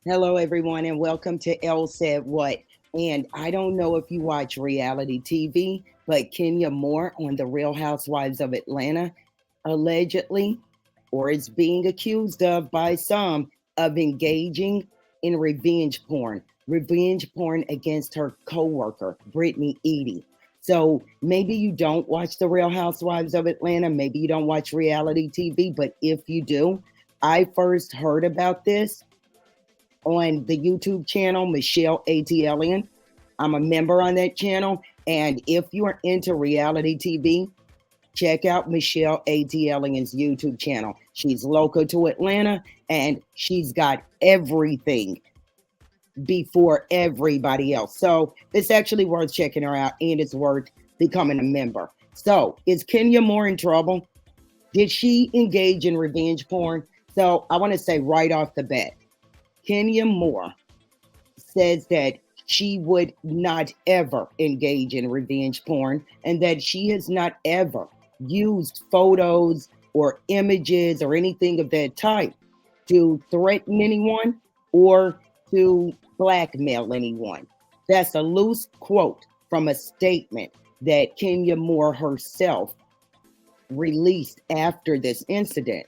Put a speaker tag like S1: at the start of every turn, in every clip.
S1: Hello, everyone, and welcome to Elle Said What. And I don't know if you watch reality TV, but Kenya Moore on The Real Housewives of Atlanta allegedly, or is being accused of by some, of engaging in revenge porn against her co-worker, Brittany Eady. So maybe you don't watch The Real Housewives of Atlanta, maybe you don't watch reality TV, but if you do, I first heard about this on the YouTube channel, Michelle ATLian. I'm a member on that channel. And if you're into reality TV, check out Michelle ATLian's YouTube channel. She's local to Atlanta and she's got everything before everybody else. So it's actually worth checking her out and it's worth becoming a member. So is Kenya Moore in trouble? Did she engage in revenge porn? So I want to say right off the bat, Kenya Moore says that she would not ever engage in revenge porn and that she has not ever used photos or images or anything of that type to threaten anyone or to blackmail anyone. That's a loose quote from a statement that Kenya Moore herself released after this incident.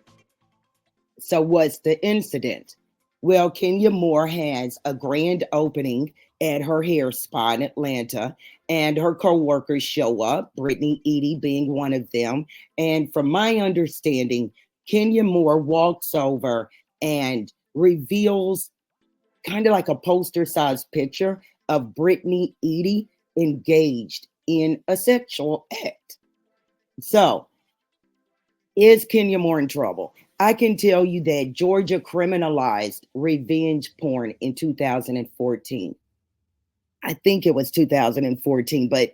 S1: So, what's the incident? Well, Kenya Moore has a grand opening at her hair spa in Atlanta, and her co-workers show up, Brittany Eady being one of them. And from my understanding, Kenya Moore walks over and reveals kind of like a poster-sized picture of Brittany Eady engaged in a sexual act. So, is Kenya Moore in trouble? I can tell you that Georgia criminalized revenge porn in 2014. I think it was 2014, but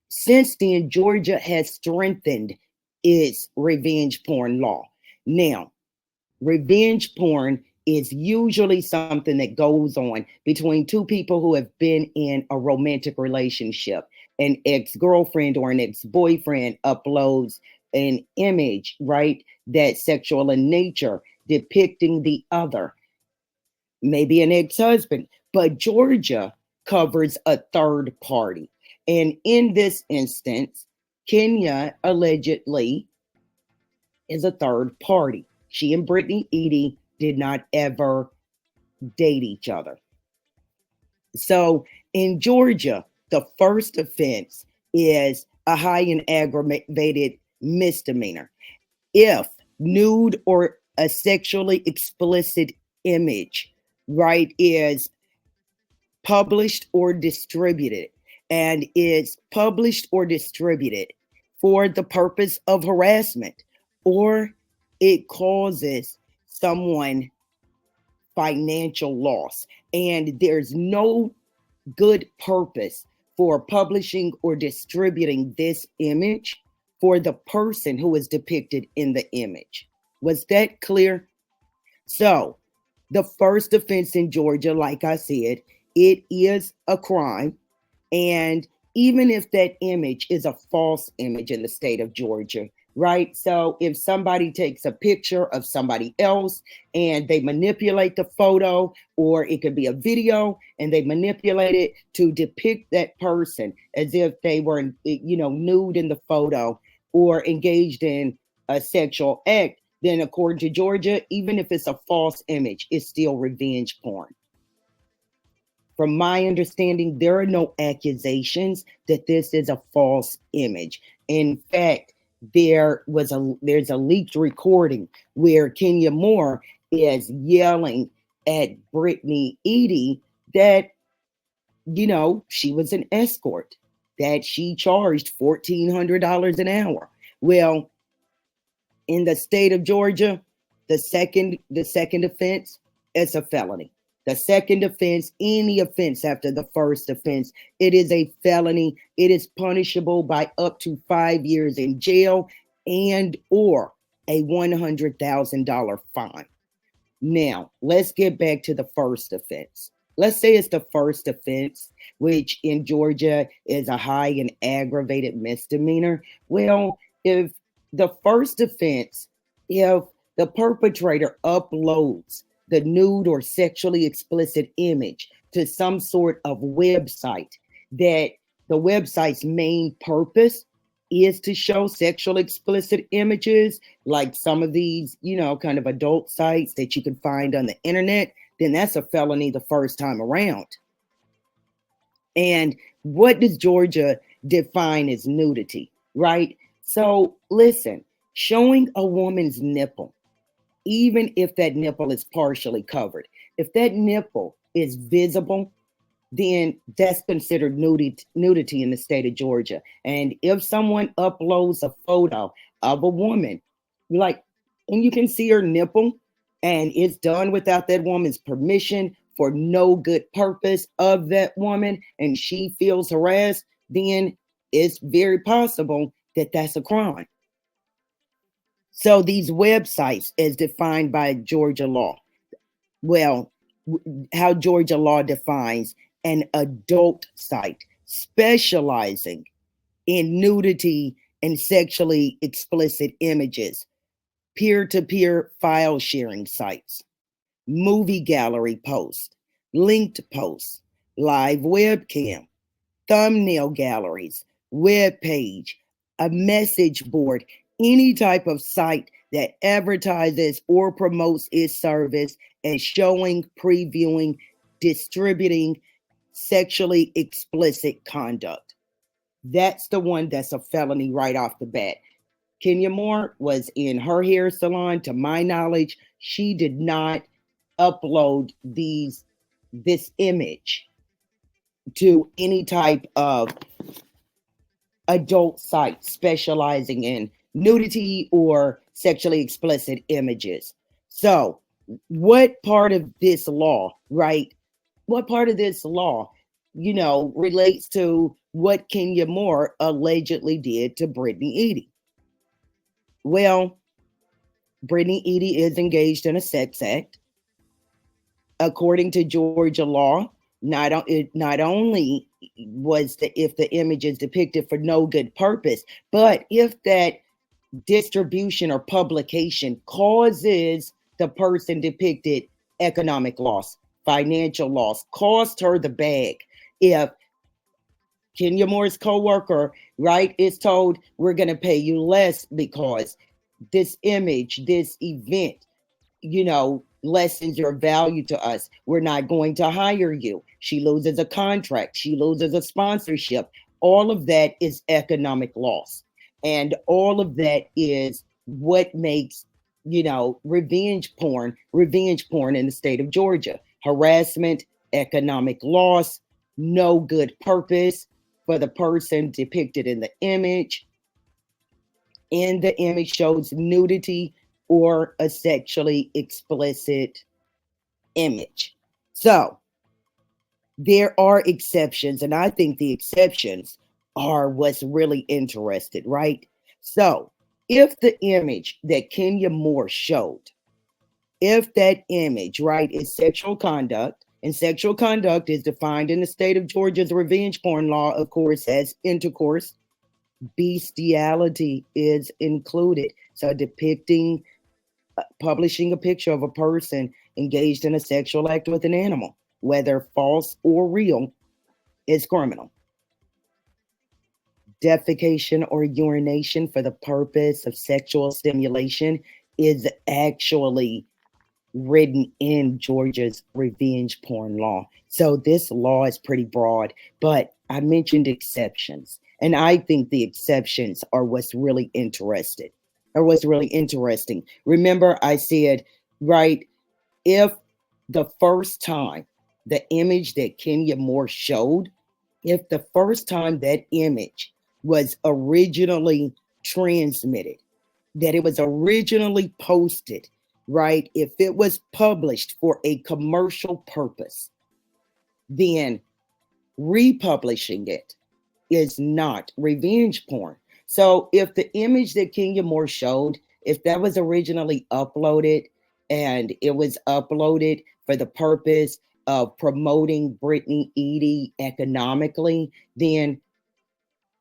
S1: since then, Georgia has strengthened its revenge porn law. Now, revenge porn is usually something that goes on between two people who have been in a romantic relationship. An ex-girlfriend or an ex-boyfriend uploads an image, right, that's sexual in nature, depicting the other, maybe an ex-husband. But Georgia covers a third party. And in this instance, Kenya allegedly is a third party. She and Brittany Eady did not ever date each other. So in Georgia, the first offense is a high and aggravated misdemeanor. If nude or a sexually explicit image, right, is published or distributed, and is published or distributed for the purpose of harassment, or it causes someone financial loss, and there's no good purpose for publishing or distributing this image for the person who is depicted in the image. Was that clear? So, the first offense in Georgia, like I said, it is a crime. And even if that image is a false image in the state of Georgia, right? So if somebody takes a picture of somebody else and they manipulate the photo, or it could be a video and they manipulate it to depict that person as if they were, nude in the photo or engaged in a sexual act, then according to Georgia, even if it's a false image, it's still revenge porn. From my understanding, there are no accusations that this is a false image. In fact, there's a leaked recording where Kenya Moore is yelling at Brittany Eady that she was an escort, that she charged $1,400 an hour. Well, in the state of Georgia, the second offense is a felony. The second offense, any offense after the first offense, it is a felony. It is punishable by up to 5 years in jail and or a $100,000 fine. Now, let's get back to the first offense. Let's say it's the first offense, which in Georgia is a high and aggravated misdemeanor. Well, if the perpetrator uploads the nude or sexually explicit image to some sort of website that the website's main purpose is to show sexual explicit images, like some of these, kind of adult sites that you can find on the internet, then that's a felony the first time around. And what does Georgia define as nudity, right? So listen, showing a woman's nipple, even if that nipple is partially covered, if that nipple is visible, then that's considered nudity in the state of Georgia. And if someone uploads a photo of a woman, like, and you can see her nipple, and it's done without that woman's permission for no good purpose of that woman, and she feels harassed, then it's very possible that that's a crime. So these websites, as defined by Georgia law, well, how Georgia law defines an adult site specializing in nudity and sexually explicit images, peer-to-peer file sharing sites, movie gallery posts, linked posts, live webcam, thumbnail galleries, web page, a message board, any type of site that advertises or promotes its service as showing, previewing, distributing sexually explicit conduct. That's the one that's a felony right off the bat. Kenya Moore was in her hair salon. To my knowledge, she did not upload this image to any type of adult site specializing in nudity or sexually explicit images. So, what part of this law, right? What part of this law, relates to what Kenya Moore allegedly did to Brittany Eadie? Well, Brittany Eadie is engaged in a sex act. According to Georgia law, not only was if the image is depicted for no good purpose, but if that distribution or publication causes the person depicted economic loss, financial loss, cost her the bag. If Kenya Moore's coworker, right, is told, we're going to pay you less because this image, this event, lessens your value to us. We're not going to hire you. She loses a contract. She loses a sponsorship. All of that is economic loss. And all of that is what makes, revenge porn in the state of Georgia. Harassment, economic loss, no good purpose for the person depicted in the image. And the image shows nudity or a sexually explicit image. So there are exceptions, and I think the exceptions are what's really interested, right? So if the image that Kenya Moore showed, if that image, right, is sexual conduct, and sexual conduct is defined in the state of Georgia's revenge porn law, of course, as intercourse, bestiality is included. So depicting, publishing a picture of a person engaged in a sexual act with an animal, whether false or real, is criminal. Defecation or urination for the purpose of sexual stimulation is actually written in Georgia's revenge porn law. So this law is pretty broad, but I mentioned exceptions. And I think the exceptions are what's really interesting. Remember, I said, right, if the first time the image that Kenya Moore showed, if the first time that image was originally transmitted, that it was originally posted, right, if it was published for a commercial purpose, then republishing it is not revenge porn. So if the image that Kenya Moore showed, if that was originally uploaded and it was uploaded for the purpose of promoting Brittany Eadie economically, then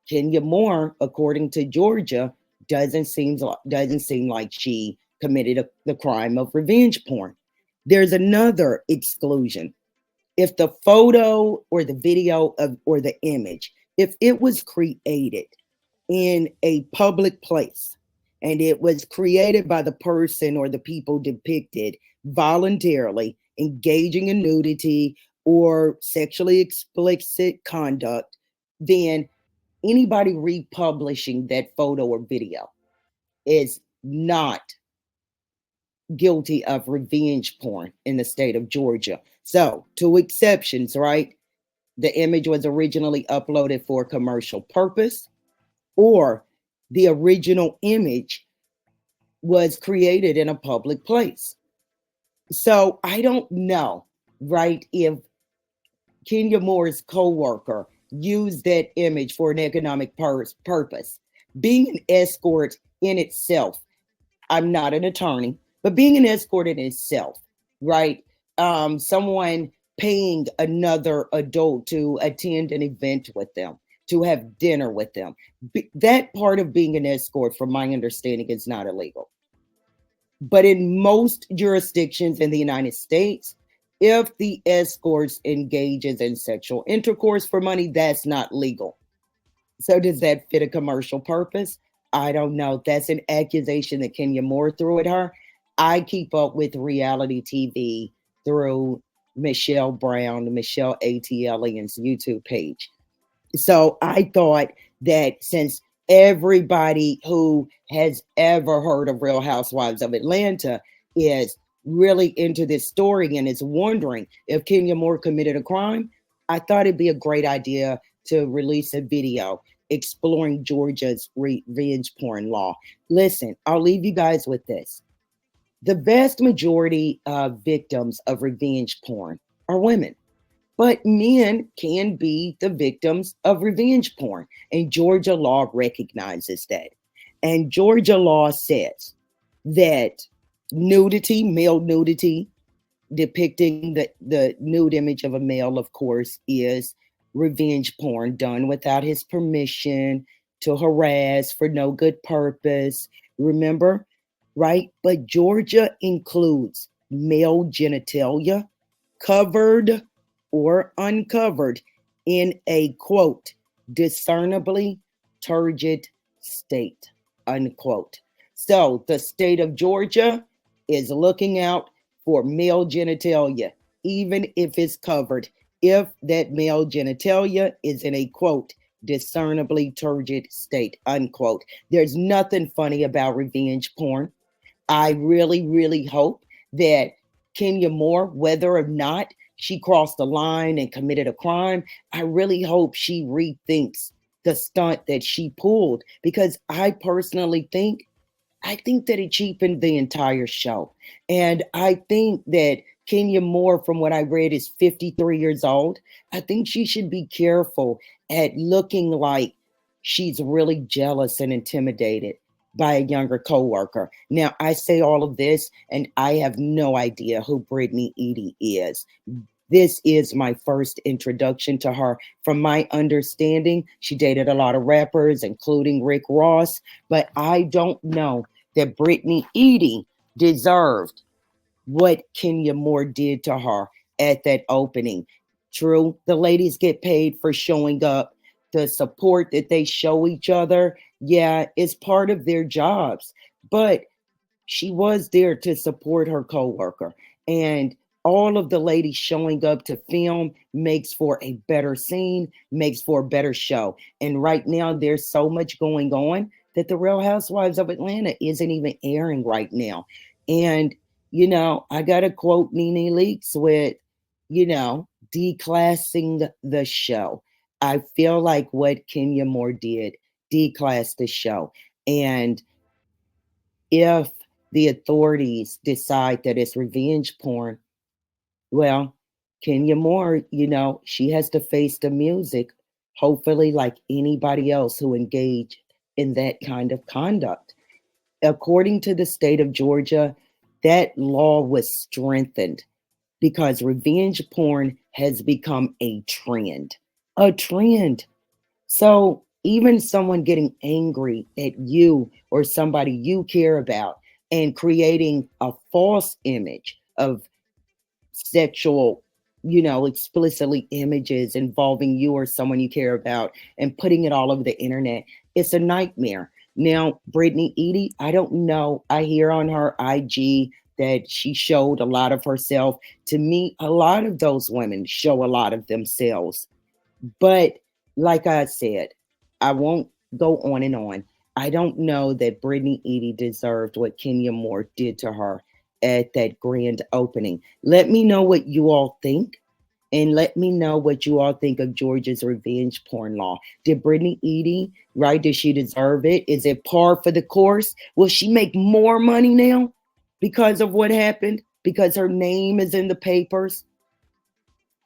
S1: Kenya Moore, according to Georgia, doesn't seem like she committed the crime of revenge porn. There's another exclusion. If the photo or the video of or the image, if it was created in a public place and it was created by the person or the people depicted voluntarily engaging in nudity or sexually explicit conduct, then anybody republishing that photo or video is not guilty of revenge porn in the state of Georgia. So, two exceptions, right? The image was originally uploaded for commercial purpose, or the original image was created in a public place. So, I don't know, right, if Kenya Moore's co-worker used that image for an economic purpose. Being an escort in itself, I'm not an attorney, but being an escort in itself, right? Someone paying another adult to attend an event with them, to have dinner with them. That part of being an escort, from my understanding, is not illegal. But in most jurisdictions in the United States, if the escort engages in sexual intercourse for money, that's not legal. So does that fit a commercial purpose? I don't know. That's an accusation that Kenya Moore threw at her. I keep up with reality TV through Michelle Brown, Michelle A.T. Alien's YouTube page. So I thought that since everybody who has ever heard of Real Housewives of Atlanta is really into this story and is wondering if Kenya Moore committed a crime, I thought it'd be a great idea to release a video exploring Georgia's revenge porn law. Listen, I'll leave you guys with this. The vast majority of victims of revenge porn are women. But men can be the victims of revenge porn, and Georgia law recognizes that. And Georgia law says that nudity, male nudity, depicting the nude image of a male, of course, is revenge porn done without his permission, to harass for no good purpose. Remember, right? But Georgia includes male genitalia, covered or uncovered, in a quote, discernibly turgid state, unquote. So the state of Georgia is looking out for male genitalia, even if it's covered, if that male genitalia is in a quote, discernibly turgid state, unquote. There's nothing funny about revenge porn. I really, really hope that Kenya Moore, whether or not she crossed the line and committed a crime, I really hope she rethinks the stunt that she pulled, because I personally think that it cheapened the entire show. And I think that Kenya Moore, from what I read, is 53 years old. I think she should be careful at looking like she's really jealous and intimidated by a younger coworker. Now, I say all of this, and I have no idea who Brittany Eadie is. This is my first introduction to her. From my understanding, she dated a lot of rappers, including Rick Ross, but I don't know that Brittany Eadie deserved what Kenya Moore did to her at that opening. True, the ladies get paid for showing up. The support that they show each other, yeah, it's part of their jobs. But she was there to support her coworker. And all of the ladies showing up to film makes for a better scene, makes for a better show. And right now, there's so much going on that the Real Housewives of Atlanta isn't even airing right now. And, I got to quote Nene Leakes with, declassing the show. I feel like what Kenya Moore did declassed the show. And if the authorities decide that it's revenge porn, well, Kenya Moore, she has to face the music, hopefully, like anybody else who engaged in that kind of conduct. According to the state of Georgia, that law was strengthened because revenge porn has become a trend. A trend. So even someone getting angry at you or somebody you care about and creating a false image of sexual, explicitly images involving you or someone you care about and putting it all over the internet. It's a nightmare. Now, Brittany Eadie, I don't know. I hear on her IG that she showed a lot of herself. To me, a lot of those women show a lot of themselves. But like I said, I won't go on and on. I don't know that Brittany Eadie deserved what Kenya Moore did to her at that grand opening. Let me know what you all think. And let me know what you all think of Georgia's revenge porn law. Did Brittany Eadie, right? Did she deserve it? Is it par for the course? Will she make more money now because of what happened? Because her name is in the papers?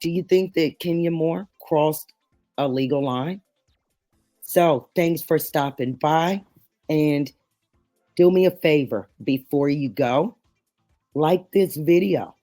S1: Do you think that Kenya Moore crossed a legal line? So thanks for stopping by, and do me a favor before you go. Like this video.